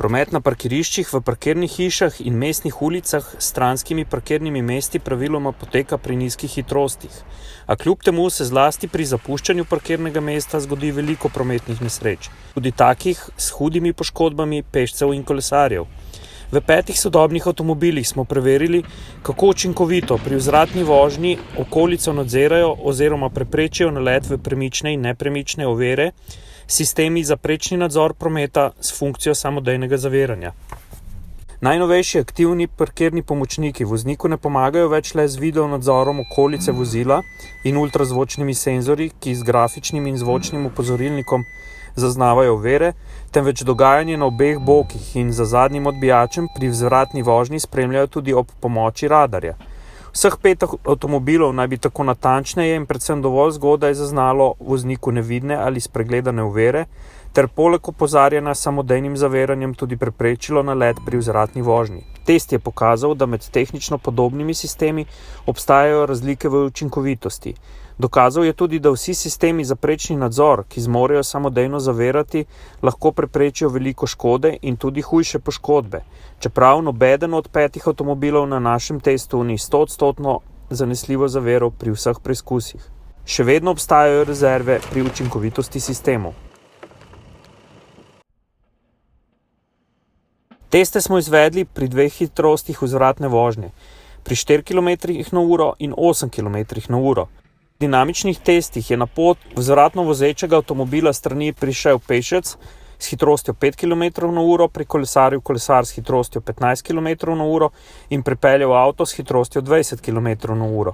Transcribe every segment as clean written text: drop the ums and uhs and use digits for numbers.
Promet na parkiriščih, v parkirnih hišah in mestnih ulicah s stranskimi parkirnimi mesti praviloma poteka pri nizkih hitrostih, a kljub temu se zlasti pri zapuščanju parkirnega mesta zgodi veliko prometnih nesreč, tudi takih s hudimi poškodbami pešcev in kolesarjev. V 5 sodobnih avtomobilih smo preverili, kako učinkovito pri vzvratni vožnji okolico nadzirajo oziroma preprečijo nalet v premične in nepremične ovire, sistemi za prečni nadzor prometa s funkcijo samodejnega zaviranja. Najnovejši aktivni parkirni pomočniki vozniku ne pomagajo več le z video nadzorom okolice vozila in ultrazvočnimi senzorji, ki z grafičnim in zvočnim opozorilnikom zaznavajo ovire, temveč dogajanje na obeh bokih in za zadnjim odbijačem pri vzvratni vožnji spremljajo tudi ob pomoči radarja. Vseh 5 avtomobilov naj bi tako natančneje in predvsem dovolj zgodaj zaznalo vozniku nevidne ali spregledane ovire, ter poleg opozarjanja s samodejnim zaviranjem tudi preprečilo nalet pri vzvratni vožnji. Test je pokazal, da med tehnično podobnimi sistemi obstajajo razlike v učinkovitosti. Dokazal je tudi, da vsi sistemi za prečni nadzor, ki zmorejo samodejno zavirati, lahko preprečijo veliko škode in tudi hujše poškodbe, čeprav nobeden od 5 avtomobilov na našem testu ni 100% zanesljivo zaviral pri vseh preizkusih. Še vedno obstajajo rezerve pri učinkovitosti sistemov. Teste smo izvedli pri 2 hitrostih vzvratne vožnje, pri 4 km/h in 8 km/h. V dinamičnih testih je na pot vzvratno vozečega avtomobila strani prišel pešec s hitrostjo 5 km/h, pri kolesarju kolesar s hitrostjo 15 km/h in pripeljal avto s hitrostjo 20 km/h.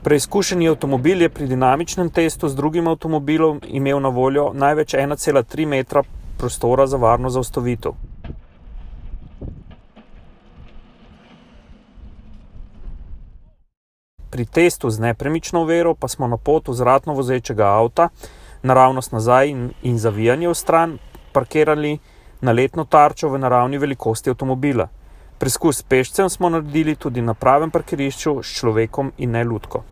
Preizkušeni avtomobil je pri dinamičnem testu z drugim avtomobilom imel na voljo največ 1,3 metra prostora za varno zaustavitev. Pri testu z nepremično oviro pa smo na pot vzvratno vozečega avta, naravnost nazaj in zavijanje v stran, parkirali na letno tarčo v naravni velikosti avtomobila. Preizkus s pešcem smo naredili tudi na pravem parkirišču s človekom in ne lutko.